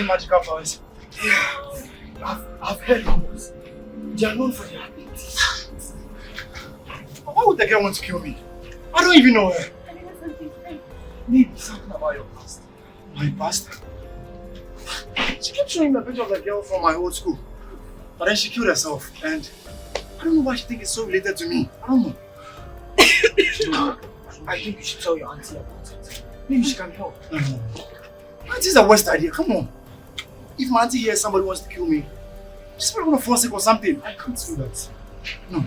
using magical powers. I've heard rumors. They are known for their abilities. Why would the girl want to kill me? I don't even know her. Maybe something about your past. My past? She kept showing me a picture of the girl from my old school. But then she killed herself. And I don't know why she thinks it's so related to me. I don't know. I think you should tell your auntie about it. Maybe she can help. No. Auntie's the worst idea. Come on. If my auntie hears somebody wants to kill me, she's probably going to force it or something. I can't do that. No.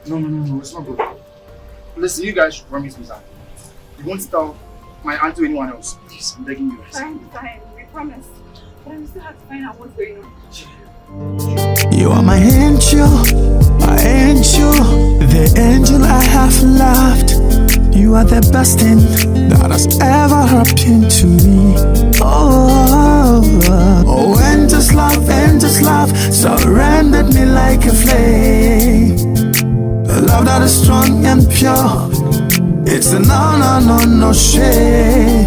No, it's not good. Listen, you guys should promise me something. You won't tell my auntie or anyone else. Please, I'm begging you guys. Fine, we promise. But we still have to find out what's going on. You are my angel, the angel I have loved. You are the best thing that has ever happened to me. Oh, angels love, surrendered me like a flame. A love that is strong and pure. It's a no shame.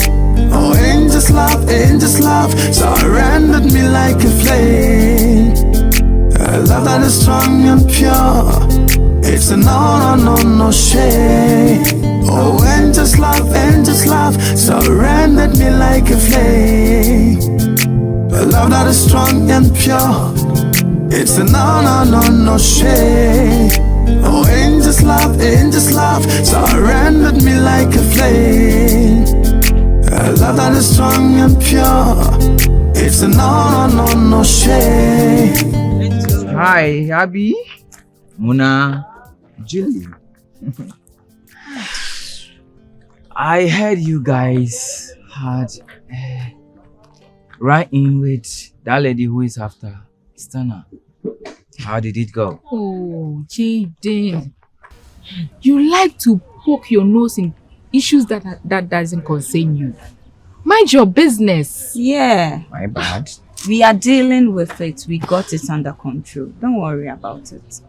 Oh, angels love, surrendered me like a flame. A love that is strong and pure. It's a no shame. Oh, angels love, surrendered me like a flame. A love that is strong and pure. It's a no shame. Oh, angels love, surrendered me like a flame. A love that is strong and pure. It's a no shame. Hi, Abby, Muna, Julie. I heard you guys had right in with that lady who is after Stana. How did it go? Oh, Jaden, you like to poke your nose in issues that doesn't concern you. Mind your business. Yeah. My bad. We are dealing with it. We got it under control. Don't worry about it.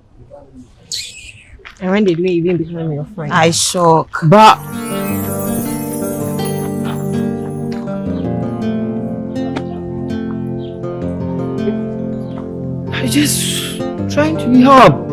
And when did we even become your friend? I shock. But I just trying to help.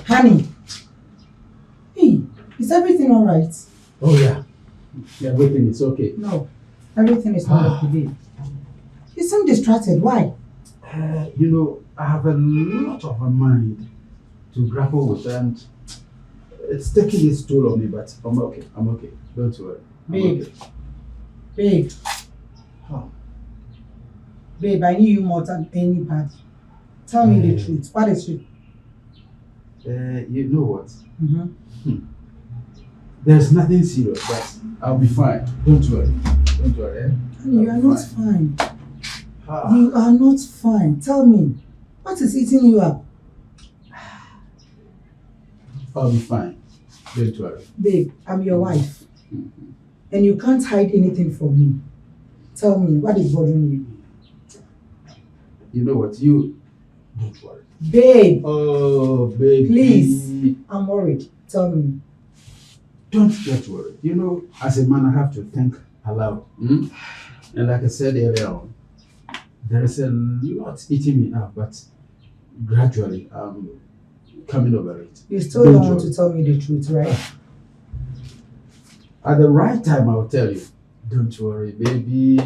Honey. Hey, is everything all right? Oh yeah. Everything is okay. No, everything is not okay. You seem distracted. Why? I have a lot of a mind to grapple with, and it's taking its toll on me, but I'm okay. Don't worry. Babe. Huh. Babe, I need you more than anybody. Tell me the truth. What is it? You know what? There's nothing serious, but I'll be fine. Don't worry. Eh? You are not fine. You are not fine. Tell me, what is eating you up? I'll be fine. Don't worry. Babe, I'm your wife. And you can't hide anything from me. Tell me, what is bothering you? You know what? You don't worry. Babe, Oh, baby. please. I'm worried. Tell me. Don't get worried. You know, as a man, I have to think aloud. And like I said earlier on, there is a lot eating me up, but gradually I'm coming over it. You still don't want to tell me the truth, right? At the right time, I'll tell you. Don't worry, baby.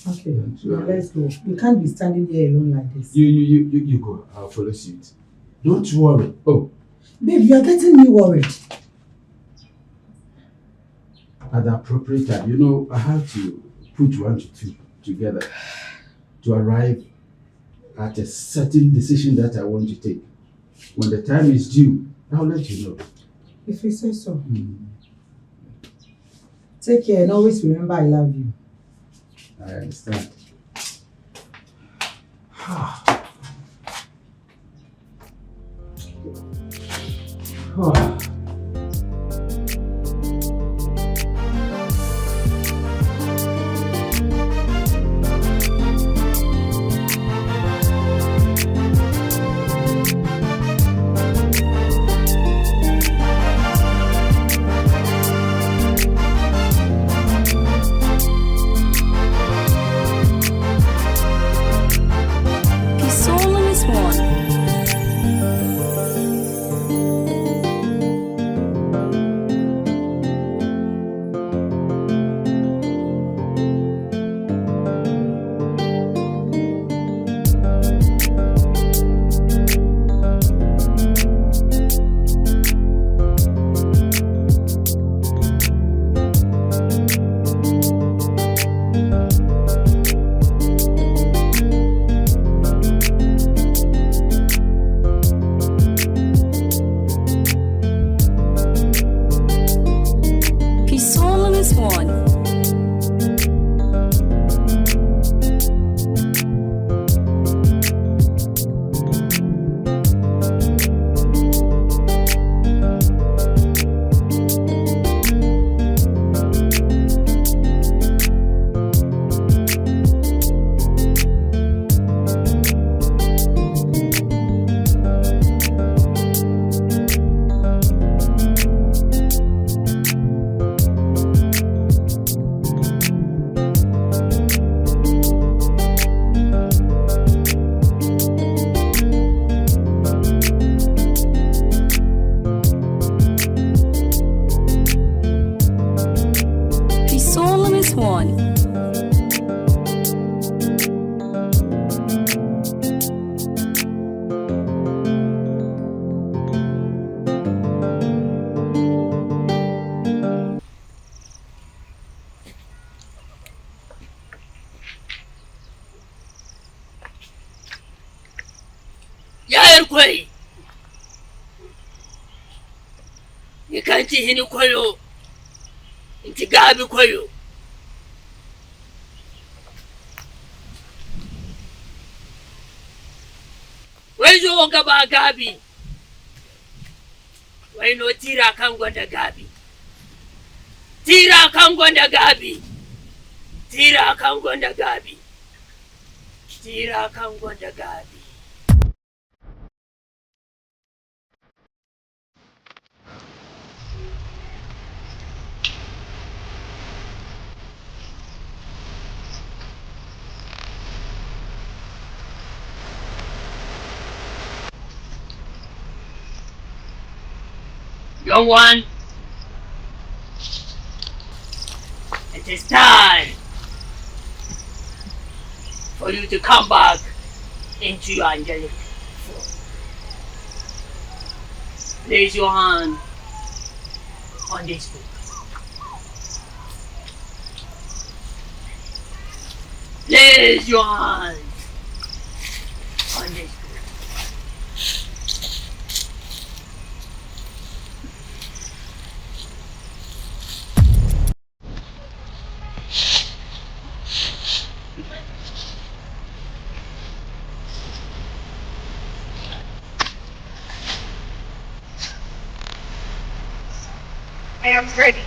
Okay, now let's go. You can't be standing here alone like this. You go. I'll follow suit. Don't worry. Oh, Babe, you are getting me worried. at the appropriate time, you know, I have to put 1 to 2 together to arrive at a certain decision that I want to take. When the time is due, I'll let you know. If you say so. Take care and always remember I love you. I understand. His soul is one. His soul is one. His soul is one. Yayar kwai, you can't see any kwayo, into Gabi kwayo. Where's your Gaba Gabi? Why no Tira can't go to Gabi? Tira can't go to Gabi. Tira can't go to Gabi. Tira can't go to Gabi. Young one, it is time for you to come back into your angelic form. Place your hand on this book. Place your hand on this book. I am ready.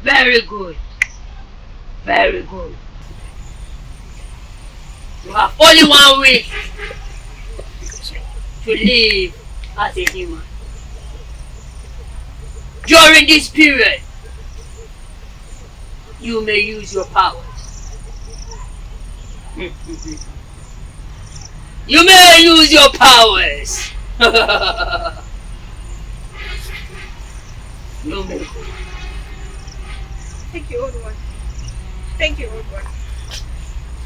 Very good. Very good. You have only 1 week to live as a human. During this period, you may use your powers. You may use your powers. You may. Thank you, old one. Thank you, old one.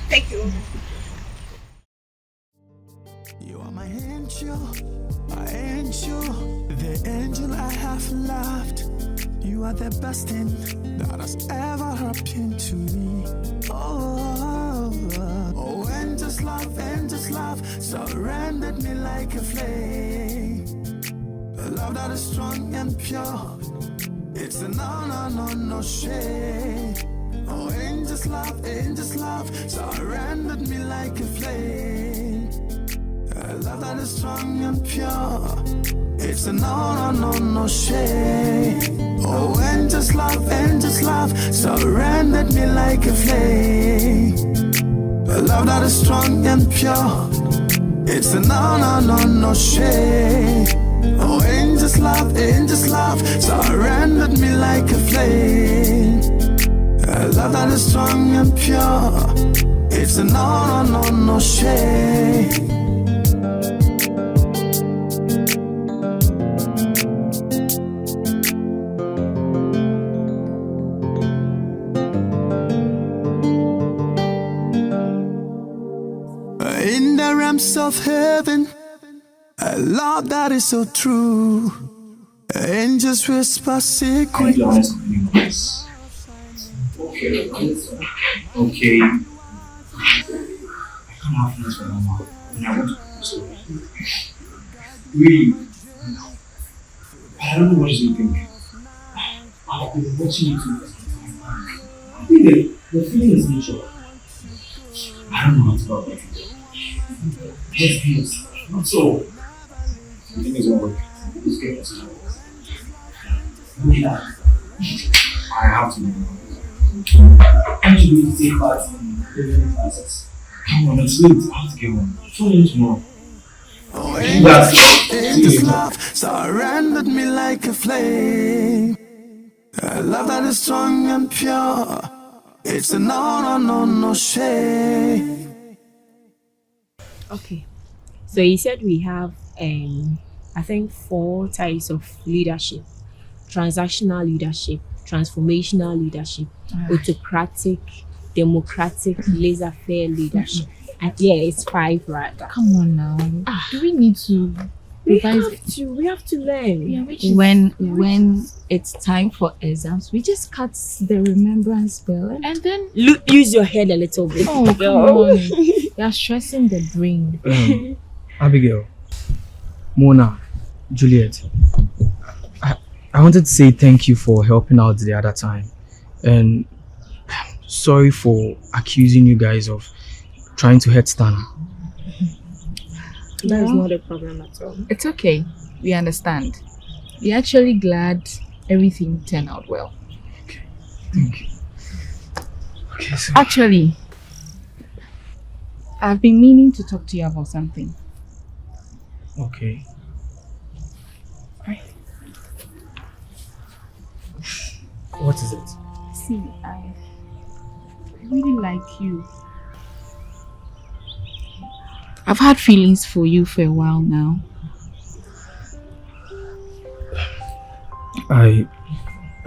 Thank you, old one. You are my angel, the angel I have loved. You are the best thing that has ever happened to me. Oh, angels love, surrendered me like a flame. A love that is strong and pure. It's a no shame. Oh, angels love, surrendered me like a flame. A love that is strong and pure. It's a no shame. Oh, angels love, surrendered me like a flame. A love that is strong and pure. It's a no shame. Oh, angels love, surrendered me like a flame. A love that is strong and pure. It's a no shame. In the realms of heaven, a love that is so true. Angels whisper secrets. Okay. I can't have feelings for Mama. And I want to console her. Really. I don't know what she's thinking. I've been watching you for some time. I think the feeling is mutual. I don't know how to talk about it. Just feels. Not so. The thing is won't work. This game is not. Look at that. I have to know. Aren't you going to take part in the living process? Come on, it's late. I have to get home. Show me tomorrow. Oh, angels love, surrendered me like a flame. A love that is strong and pure. It's a no shame. Okay. So you said we have I think 4 types of leadership. Transactional leadership, transformational leadership, autocratic, democratic, laissez-faire leadership. And yeah, it's 5 rather. Come on now. Do we need to revise? We have to learn. Yeah, When it's time for exams, we just cut the remembrance bell and then use your head a little bit. Oh, come on. You're stressing the brain. Abigail, Mona, Juliet, I wanted to say thank you for helping out the other time, and sorry for accusing you guys of trying to hurt Stana. That is not a problem at all. It's okay. We understand. We're actually glad everything turned out well. Okay, thank you. Okay, so actually, I've been meaning to talk to you about something. Okay. Right. What is it? See, I really like you. I've had feelings for you for a while now. I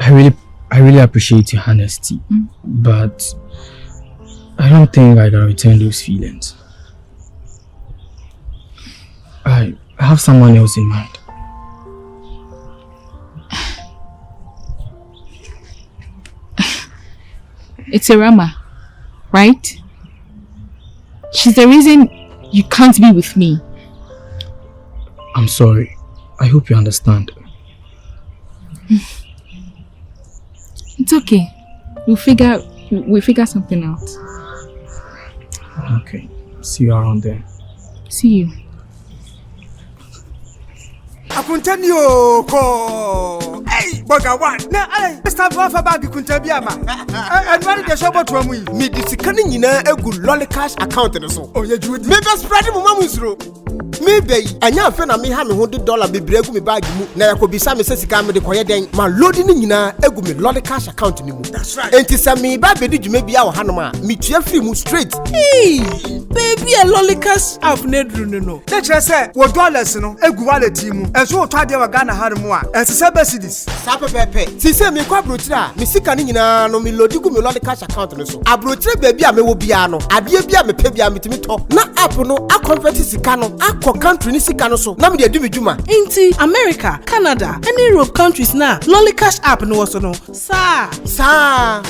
really appreciate your honesty, but I don't think I can return those feelings. I have someone else in mind. It's Irama, right? She's the reason you can't be with me. I'm sorry. I hope you understand. It's okay. We'll figure something out. Okay. See you around there. See you. I Kuntanio ko. Hey, Boga one. Na start for baby Kuntabiama. And what the shop to me? Me disikani nyina egu lolly cash account no so. Oh, you do. Me be spread mo mamusro. Me be anya afa na me ha me $100 bebre egu me bag mu na yakobisa me sesika me de koye den ma load ni nyina egu me lolly cash account ni mu. That's right. Enti sa me ba be di dwuma bia wo hanom a me tua free mu straight. Hey, baby a lolly cash app ne dru no. Na chere say wo dollars no egu wallet mu. Enso wo twa de wa Ghana hanom a. Ense se be cedis. Sa pepepe. Si se me kwa brochira me sika ni nyina no me load gu me lolly cash account no so. Abrochira baby a me wo bia no. Ade bia me pe bia me timi to. Na app no a convert sika no country ni sika no so na me de adu medjuma inti America, Canada, and Europe countries na lolly cash app no so no sa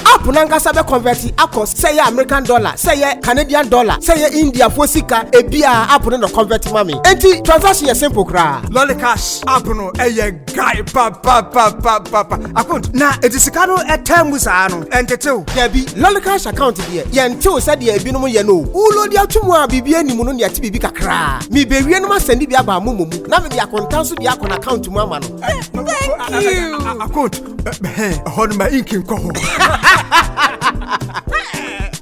app na ngasa be convert akọ say American dollar say Canadian dollar say India for sika ebia app no convert mami enti transaction is simple kra lolly cash app no eye guy pa account na etisika no etem sa no entetew debi lolly cash account de ye ntew say de ebi no ye no ulo de atwumu a bibia ni mu no ne ati bibi kakra mi be wie no ma send bi aba mu na me de akontan so de akon account mu ama no thank you account hon ma inkin ko ho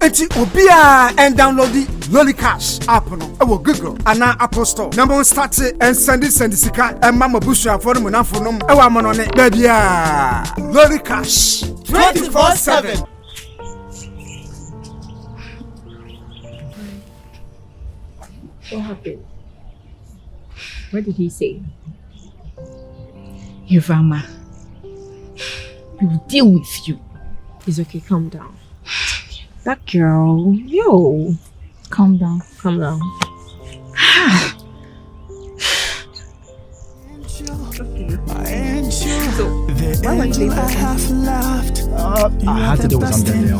enti obia and download the lolly cash app no e wo Google ana Apple Store na mo start and send sika e mama busu for no na no e wa mo no ne da bia lolly cash 24/7. What happened? What did he say? Ivama, we will deal with you. It's okay, calm down. That girl, yo. Calm down. Calm down. So, why were you I had to do something there.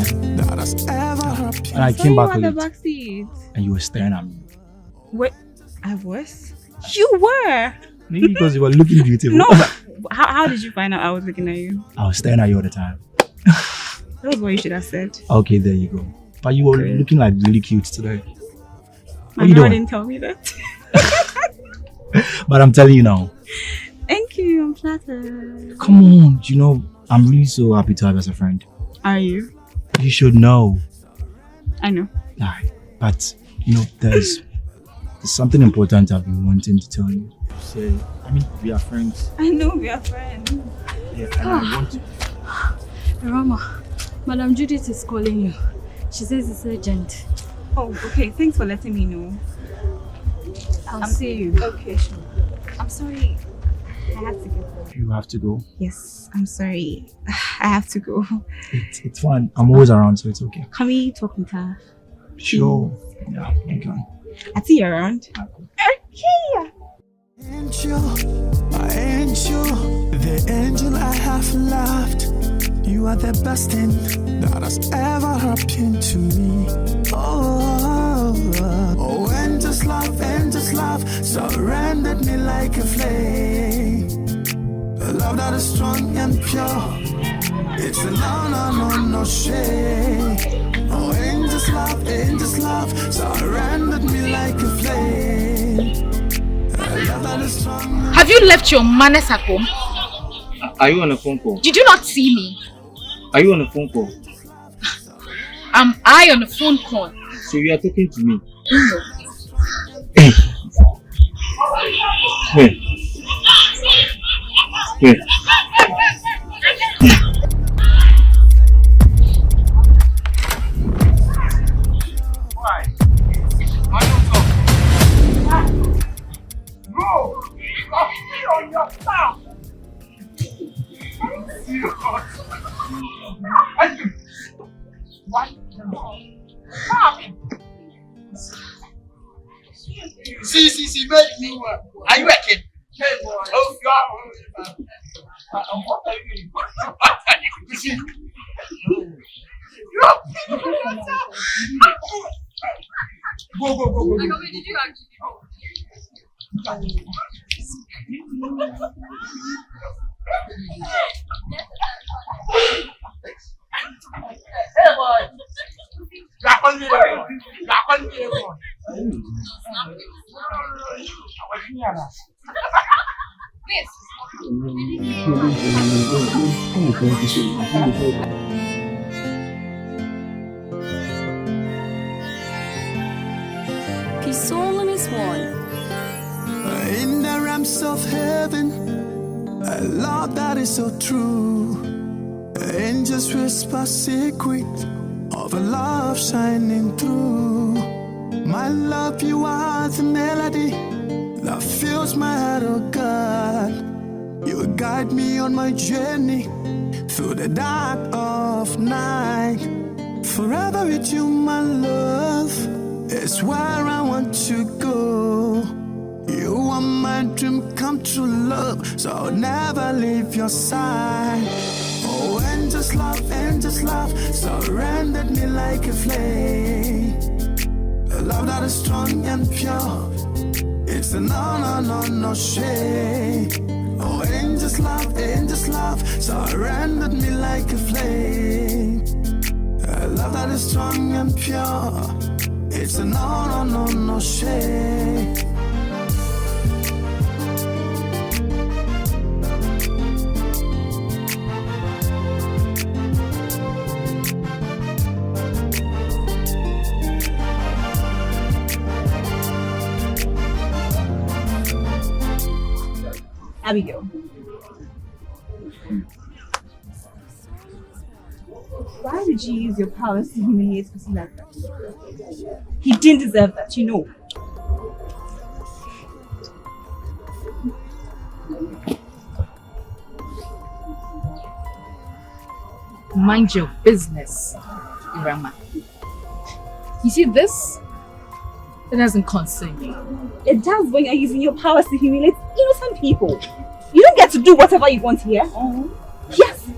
And I came back the late. back seat. And you were staring at me. Wait, I was? You were? Maybe because you were looking beautiful. No, how did you find out I was looking at you? I was staring at you all the time. That was what you should have said. Okay, there you go. But you were looking like really cute today. My mother didn't tell me that. But I'm telling you now. Thank you, I'm flattered. Come on, you know, I'm really so happy to have you as a friend. Are you? You should know. I know. But, you know, there's something important I've been wanting to tell you. Say, I mean, we are friends. I know we are friends. Yeah, and I want to. Rama, Madam Judith is calling you. She says it's urgent. Oh, okay. Thanks for letting me know. I'll see you. Okay, sure. I'm sorry. I have to go. You have to go? Yes, I'm sorry. I have to go. It's fine. I'm always around, so it's okay. Can we talk with her? Sure. Yeah, you can. I see you around. Okay. Angel, my angel, the angel I have loved. You are the best thing that has ever happened to me. Oh, angels love, surrendered me like a flame. A love that is strong and pure. It's a no shame. Oh, angels love, surrendered me like a flame. Have you left your manners at home? Are you on a phone call? Did you not see me? Are you on a phone call? Am I on a phone call? So you are talking to me? Hey. Wait. On your mouth. What? See, mate, me. Are you working? Hey, boy. Oh, God. What are you doing? What are you doing? Go. Did you actually? Hey boy! Please. thank you so much. Peace solemn is one. In the realms of heaven, a love that is so true. Angels whisper secret of a love shining through. My love, you are the melody that fills my heart, oh God. You guide me on my journey through the dark of night. Forever with you, my love, is where I want to go. You are my dream come true, love, so I'll never leave your side. Oh, angels love, surrendered me like a flame. A love that is strong and pure, it's a no shame. Oh, angels love, surrendered me like a flame. A love that is strong and pure, it's a no shame. Abigail. Why did you use your powers to humiliate person like that? He didn't deserve that, you know. Mind your business, Irama. You see this? It doesn't concern you. It does when you're using your powers to humiliate innocent people. You don't get to do whatever you want here. Yes.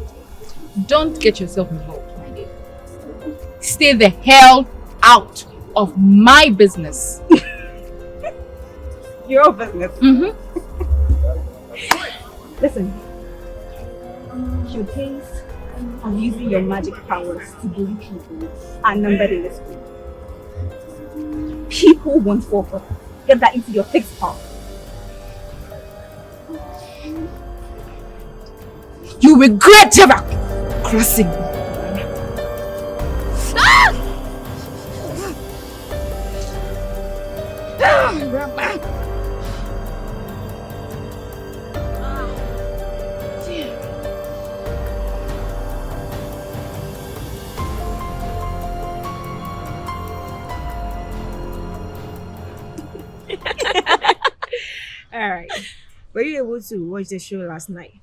Don't get yourself involved, my dear. Stay the hell out of my business. Your business? Mm-hmm. Listen. Your days of using your magic powers to bully people are numbered in this school. People won't fall for that. Get that into your fixed part. You regret ever crossing me. Alright. Were you able to watch the show last night?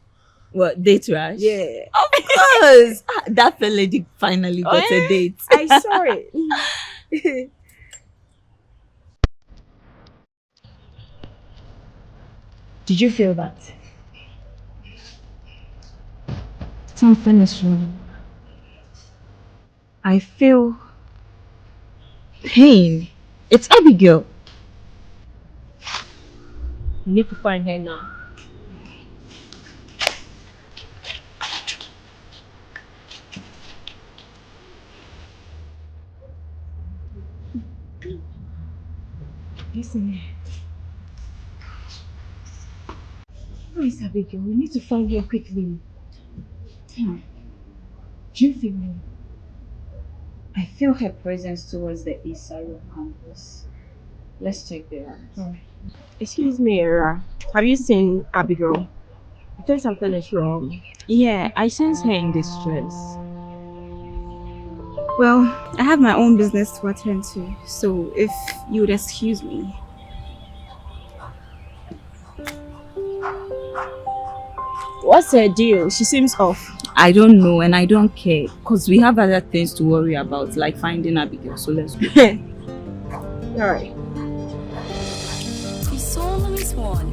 What, date rush? Yeah. Of course! That fella lady finally got a date. I saw it. Did you feel that? Something is wrong. I feel pain. It's Abigail. You need to find her now. Listen. Where is Abigail? We need to find her quickly. Do you feel her? I feel her presence towards the east side of campus. Let's check there. Excuse me, Era. Have you seen Abigail? I think something is wrong. Yeah, I sense her in distress. Well, I have my own business to attend to, so if you would excuse me. What's her deal? She seems off. I don't know and I don't care, because we have other things to worry about, like finding Abigail, so let's go. Alright. Peace solemn is one.